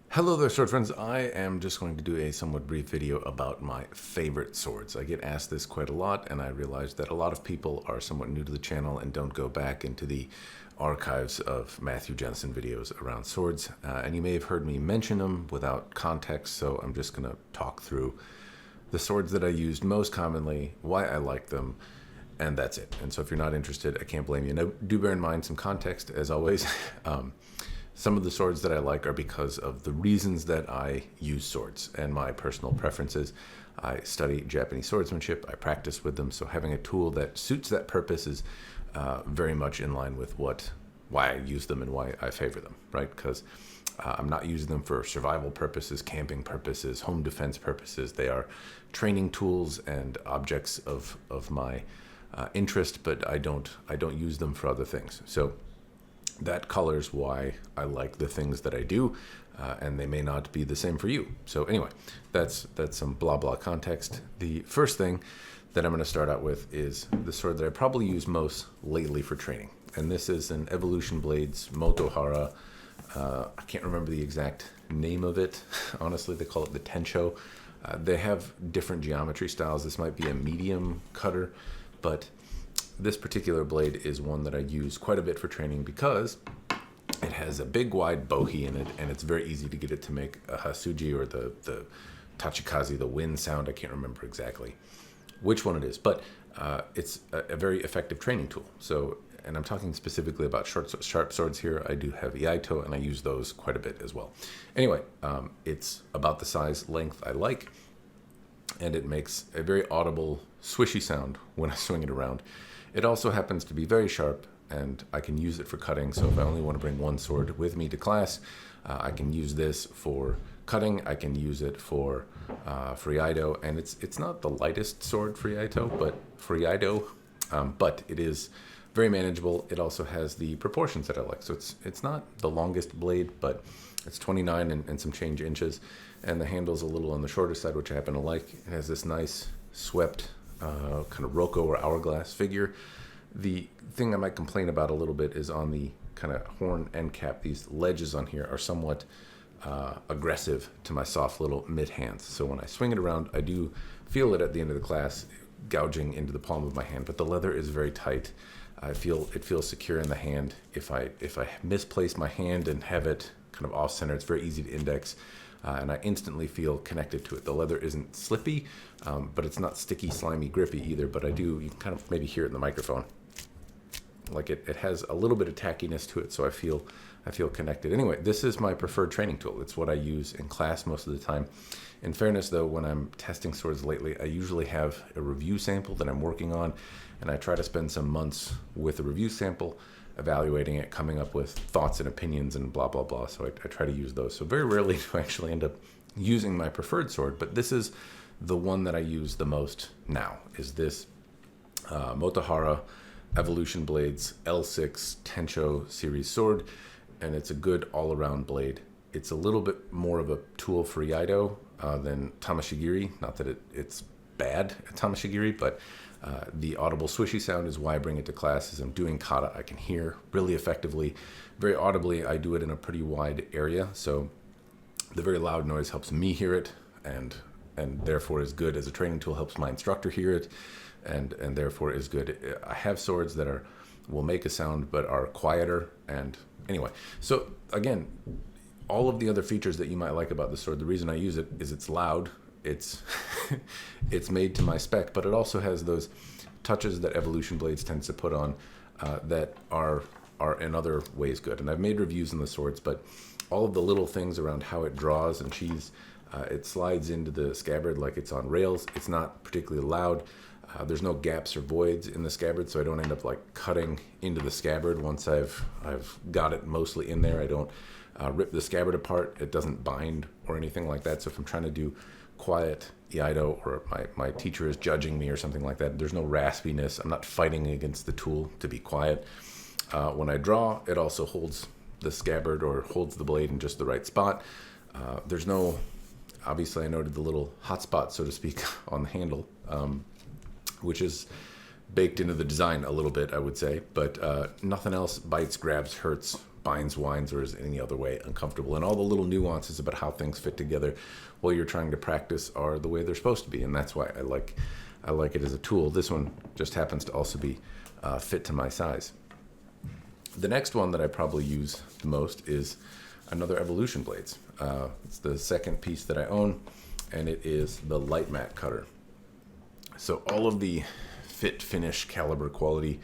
Hello there, sword friends. I am just going to do a somewhat brief video about my favorite swords. I get asked this quite a lot, and I realize that a lot of people are somewhat new to the channel and don't go back into the archives of Matthew Jensen videos around swords. And you may have heard me mention them without context, so I'm just going to talk through the swords that I used most commonly, why I like them, and that's it. And so if you're not interested, I can't blame you. Now, do bear in mind some context, as always. Some of the swords that I like are because of the reasons that I use swords and my personal preferences. I study Japanese swordsmanship, I practice with them, so having a tool that suits that purpose is very much in line with why I use them and why I favor them, right? Because I'm not using them for survival purposes, camping purposes, home defense purposes. They are training tools and objects of my interest, but I don't use them for other things. So that colors why I like the things that I do, and they may not be the same for you. So anyway, that's some blah blah context. The first thing that I'm going to start out with is the sword that I probably use most lately for training, and this is an Evolution Blades Motohara. I can't remember the exact name of it. Honestly, they call it the Tencho. They have different geometry styles. This might be a medium cutter, but this particular blade is one that I use quite a bit for training because it has a big wide bohei in it, and it's very easy to get it to make a hasuji or the tachikaze, the wind sound. I can't remember exactly which one it is, but it's a very effective training tool. So, and I'm talking specifically about sharp swords here. I do have iaito, and I use those quite a bit as well. Anyway, it's about the size length I like, and it makes a very audible swishy sound when I swing it around. It also happens to be very sharp, and I can use it for cutting. So if I only want to bring one sword with me to class, I can use this for cutting. I can use it for iaito, and it's not the lightest sword for iaito, but it is very manageable. It also has the proportions that I like. So it's not the longest blade, but it's 29 and some change inches, and the handle's a little on the shorter side, which I happen to like. It has this nice swept kind of roko or hourglass figure. The thing I might complain about a little bit is on the kind of horn end cap. These ledges on here are somewhat aggressive to my soft little mid hands. So when I swing it around, I do feel it at the end of the class gouging into the palm of my hand, but the leather is very tight. It feels secure in the hand. If I misplace my hand and have it kind of off center, it's very easy to index. And I instantly feel connected to it. The leather isn't slippy, but it's not sticky, slimy, grippy either. But you can kind of maybe hear it in the microphone. Like it has a little bit of tackiness to it, so I feel connected. Anyway, this is my preferred training tool. It's what I use in class most of the time. In fairness, though, when I'm testing swords lately, I usually have a review sample that I'm working on, and I try to spend some months with a review sample, evaluating it, coming up with thoughts and opinions and blah, blah, blah. So I try to use those. So very rarely do I actually end up using my preferred sword, but this is the one that I use the most now, is this Motohara Evolution Blades L6 Tencho series sword, and it's a good all-around blade. It's a little bit more of a tool for iaito than tamashigiri. Not that it's bad at tamashigiri, but the audible swishy sound is why I bring it to class. As I'm doing kata, I can hear really effectively, very audibly. I do it in a pretty wide area, so the very loud noise helps me hear it, and therefore is good as a training tool, helps my instructor hear it, and therefore is good. I have swords that will make a sound but are quieter. And anyway, so again, all of the other features that you might like about the sword, the reason I use it is it's loud. It's it's made to my spec, but it also has those touches that Evolution Blades tends to put on that are in other ways good. And I've made reviews on the swords, but all of the little things around how it draws and sheathes, it slides into the scabbard like it's on rails. It's not particularly loud. There's no gaps or voids in the scabbard, so I don't end up like cutting into the scabbard once I've got it mostly in there. I don't rip the scabbard apart. It doesn't bind or anything like that. So if I'm trying to do quiet iaito, or my teacher is judging me or something like that, there's no raspiness. I'm not fighting against the tool to be quiet. When I draw, it also holds the scabbard or holds the blade in just the right spot. There's no, obviously I noted the little hot spot, so to speak, on the handle, which is baked into the design a little bit, I would say, but nothing else bites, grabs, hurts binds, winds, or is any other way uncomfortable. And all the little nuances about how things fit together while you're trying to practice are the way they're supposed to be. And that's why I like it as a tool. This one just happens to also be fit to my size. The next one that I probably use the most is another Evolution blades. It's the second piece that I own, and it is the light mat cutter. So all of the fit, finish, caliber, quality,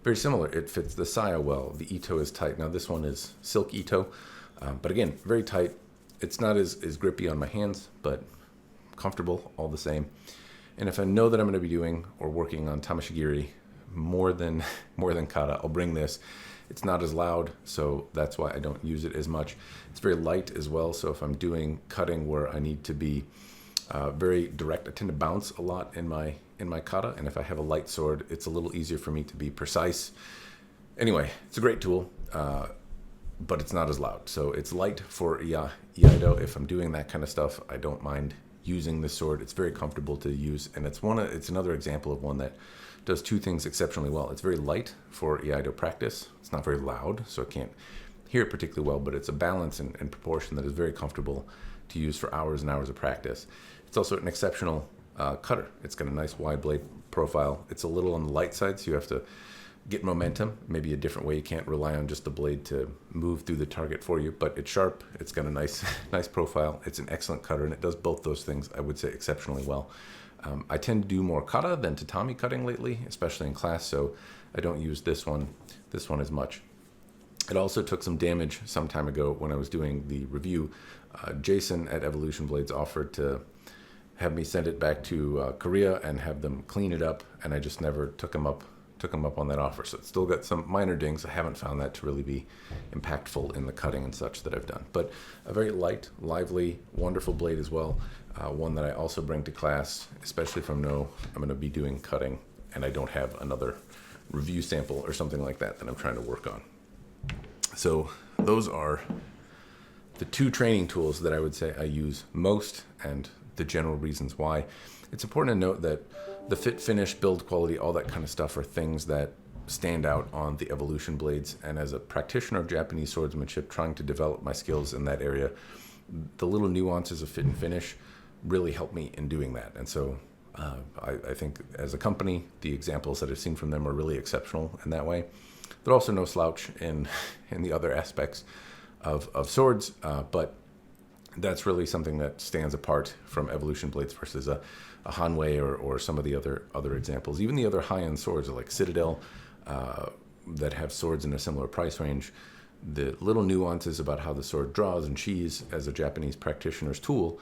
very similar. It fits the saya well. The ito is tight. Now this one is silk ito, but again, very tight. It's not as grippy on my hands, but comfortable all the same. And if I know that I'm going to be doing or working on tamashigiri more than kata, I'll bring this. It's not as loud, so that's why I don't use it as much. It's very light as well, so if I'm doing cutting where I need to be very direct, I tend to bounce a lot in my kata, and if I have a light sword, it's a little easier for me to be precise. Anyway, it's a great tool, but it's not as loud. So it's light for iaido. If I'm doing that kind of stuff, I don't mind using this sword. It's very comfortable to use, and it's another example of one that does two things exceptionally well. It's very light for iaido practice. It's not very loud, so I can't hear it particularly well, but it's a balance and proportion that is very comfortable to use for hours and hours of practice. It's also an exceptional cutter. It's got a nice wide blade profile. It's a little on the light side, so you have to get momentum, maybe a different way. You can't rely on just the blade to move through the target for you, but it's sharp. It's got a nice profile. It's an excellent cutter, and it does both those things, I would say, exceptionally well. I tend to do more kata than tatami cutting lately, especially in class, so I don't use this one as much. It also took some damage some time ago when I was doing the review. Jason at Evolution Blades offered to have me send it back to Korea and have them clean it up, and I just never took him up on that offer. So it's still got some minor dings. I haven't found that to really be impactful in the cutting and such that I've done. But a very light, lively, wonderful blade as well. One that I also bring to class, especially if I know I'm going to be doing cutting and I don't have another review sample or something like that I'm trying to work on. So those are the two training tools that I would say I use most, and the general reasons why. It's important to note that the fit, finish, build quality, all that kind of stuff are things that stand out on the Evolution blades. And as a practitioner of Japanese swordsmanship, trying to develop my skills in that area, the little nuances of fit and finish really help me in doing that. And so I think as a company, the examples that I've seen from them are really exceptional in that way. They're also no slouch in the other aspects of swords, but that's really something that stands apart from Evolution blades versus a Hanwei or some of the other examples. Even the other high-end swords like Citadel that have swords in a similar price range, the little nuances about how the sword draws and sheathes as a Japanese practitioner's tool,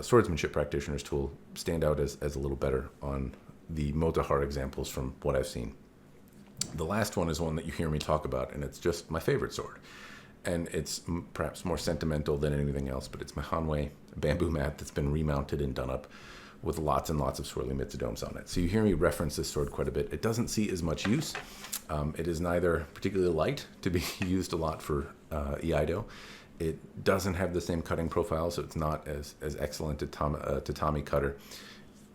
swordsmanship practitioner's tool, stand out as a little better on the Motahara examples from what I've seen. The last one is one that you hear me talk about, and it's just my favorite sword. And it's perhaps more sentimental than anything else, but it's my Hanwei bamboo mat that's been remounted and done up with lots and lots of swirly mitsudomes on it. So you hear me reference this sword quite a bit. It doesn't see as much use. It is neither particularly light to be used a lot for iaido. It doesn't have the same cutting profile, so it's not as excellent a tatami cutter.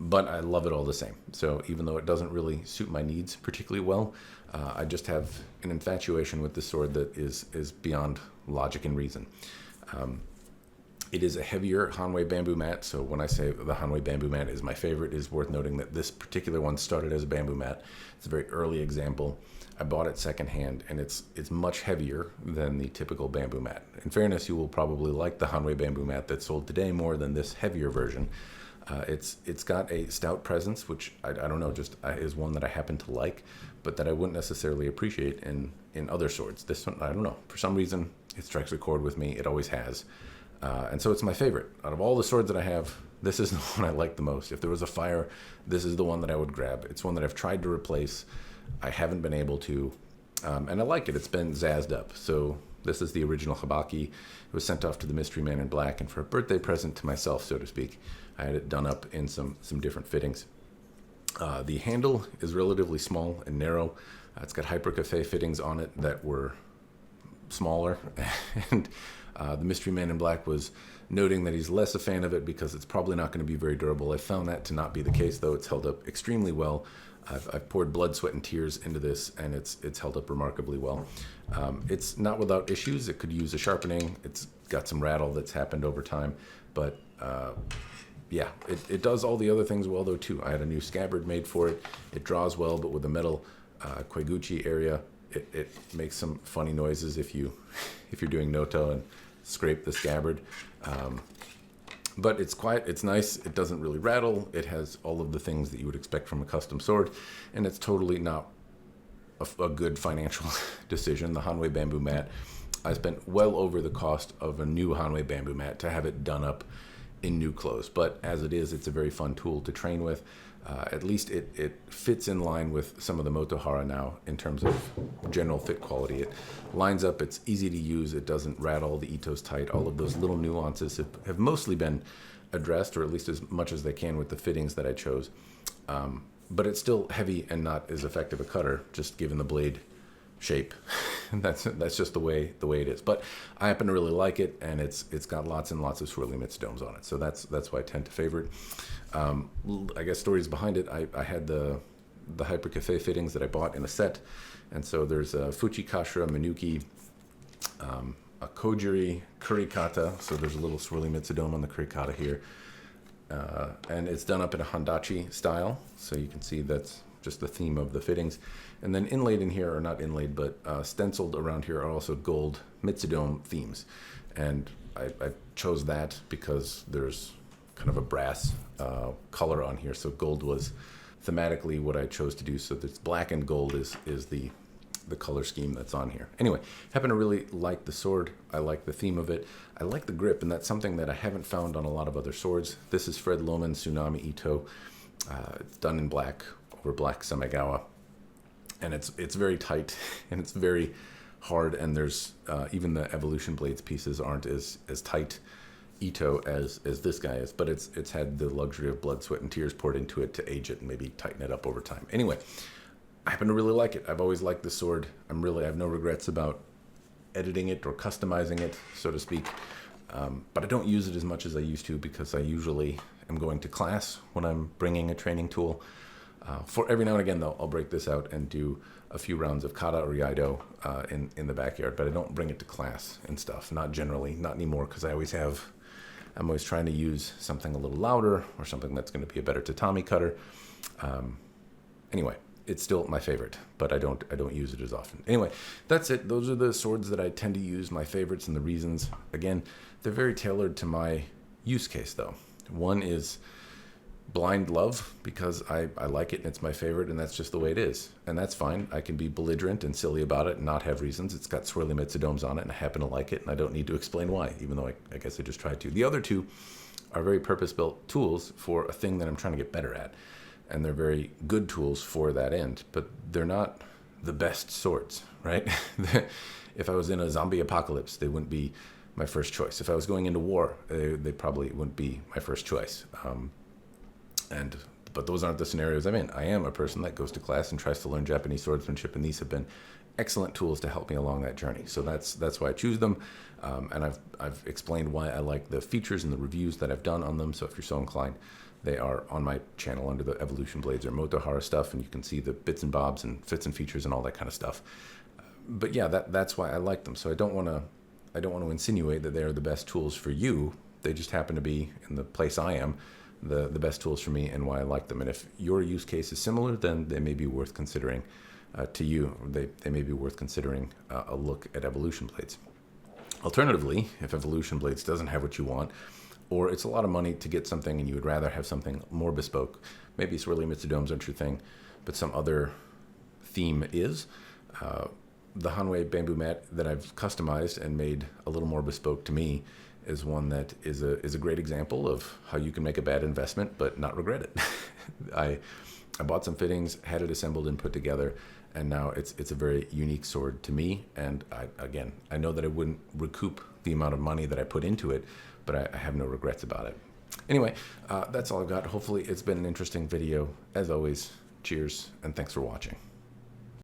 But I love it all the same. So even though it doesn't really suit my needs particularly well, I just have an infatuation with this sword that is beyond logic and reason. It is a heavier Hanwei bamboo mat, so when I say the Hanwei bamboo mat is my favorite, it is worth noting that this particular one started as a bamboo mat. It's a very early example. I bought it secondhand, and it's much heavier than the typical bamboo mat. In fairness, you will probably like the Hanwei bamboo mat that's sold today more than this heavier version. It's got a stout presence, which I don't know, just is one that I happen to like, but that I wouldn't necessarily appreciate in other swords. This one, I don't know, for some reason it strikes a chord with me. It always has, and so it's my favorite out of all the swords that I have. This is the one I like the most. If there was a fire, this is the one that I would grab. It's one that I've tried to replace. I haven't been able to, and I like it. It's been zazzed up. So this is the original Habaki. It was sent off to the Mystery Man in Black, and for a birthday present to myself, so to speak, I had it done up in some different fittings. The handle is relatively small and narrow. It's got Hypercafé fittings on it that were smaller, and the Mystery Man in Black was noting that he's less a fan of it because it's probably not going to be very durable. I found that to not be the case, though. It's held up extremely well. I've poured blood, sweat, and tears into this, and it's held up remarkably well. It's not without issues. It could use a sharpening. It's got some rattle that's happened over time, but yeah, it does all the other things well though too. I had a new scabbard made for it. It draws well, but with the metal Koiguchi area, it makes some funny noises if you're doing noto and scrape the scabbard. But it's quiet, it's nice, it doesn't really rattle, it has all of the things that you would expect from a custom sword, and it's totally not a good financial decision. The Hanwei bamboo mat, I spent well over the cost of a new Hanwei bamboo mat to have it done up in new clothes, but as it is, it's a very fun tool to train with. At least it fits in line with some of the Motohara now in terms of general fit quality. It lines up, it's easy to use, it doesn't rattle, the ito's tight. All of those little nuances have mostly been addressed, or at least as much as they can with the fittings that I chose. But it's still heavy and not as effective a cutter, just given the blade shape. That's just the way it is. But I happen to really like it, and it's got lots and lots of swirly mitsudomes on it. So that's why I tend to favor it. I guess stories behind it. I had the Hyper Cafe fittings that I bought in a set, and so there's a Fuchikashira Minuki, a Kojiri Kurikata. So there's a little swirly mitsudome on the Kurikata here, and it's done up in a Hondachi style. So you can see that's just the theme of the fittings. And then inlaid in here, or not inlaid, but stenciled around here are also gold Mitsudome themes. And I chose that because there's kind of a brass color on here. So gold was thematically what I chose to do. So this black and gold is the color scheme that's on here. Anyway, happen to really like the sword. I like the theme of it. I like the grip, and that's something that I haven't found on a lot of other swords. This is Fred Lohman Tsunami Ito. It's done in black, over black Samegawa. And it's very tight, and it's very hard, and there's even the Evolution Blades pieces aren't as tight Ito as this guy is, but it's had the luxury of blood, sweat, and tears poured into it to age it and maybe tighten it up over time. Anyway, I happen to really like it. I've always liked this sword. I have no regrets about editing it or customizing it, so to speak. But I don't use it as much as I used to because I usually am going to class when I'm bringing a training tool. For every now and again, though, I'll break this out and do a few rounds of kata or iaido in the backyard, but I don't bring it to class and stuff. Not generally, not anymore, because I'm always trying to use something a little louder or something that's going to be a better tatami cutter. Anyway, it's still my favorite, but I don't use it as often. Anyway, that's it. Those are the swords that I tend to use, my favorites, and the reasons. Again, they're very tailored to my use case, though. One is blind love, because I like it and it's my favorite, and that's just the way it is, and that's fine. I can be belligerent and silly about it and not have reasons. It's got swirly mitsudomes on it, and I happen to like it, and I don't need to explain why, even though I guess I just tried to. The other two are very purpose-built tools for a thing that I'm trying to get better at, and they're very good tools for that end, but they're not the best swords, right? If I was in a zombie apocalypse, they wouldn't be my first choice. If I was going into war, they probably wouldn't be my first choice. But those aren't the scenarios I'm in. I am a person that goes to class and tries to learn Japanese swordsmanship, and these have been excellent tools to help me along that journey. So that's why I choose them, and I've explained why I like the features and the reviews that I've done on them. So if you're so inclined, they are on my channel under the Evolution Blades or Motohara stuff, and you can see the bits and bobs and fits and features and all that kind of stuff. But yeah, that's why I like them. So I don't want to insinuate that they are the best tools for you. They just happen to be in the place I am the best tools for me, and why I like them. And if your use case is similar, then they may be worth considering to you. They may be worth considering a look at Evolution Blades. Alternatively, if Evolution Blades doesn't have what you want, or it's a lot of money to get something and you would rather have something more bespoke, maybe swirly mitsudomes aren't your thing, but some other theme is, the Hanwei bamboo mat that I've customized and made a little more bespoke to me is one that is a great example of how you can make a bad investment but not regret it. I bought some fittings, had it assembled and put together, and now it's a very unique sword to me. And I know that I wouldn't recoup the amount of money that I put into it, but I have no regrets about it. Anyway, that's all I've got. Hopefully it's been an interesting video. As always, cheers and thanks for watching.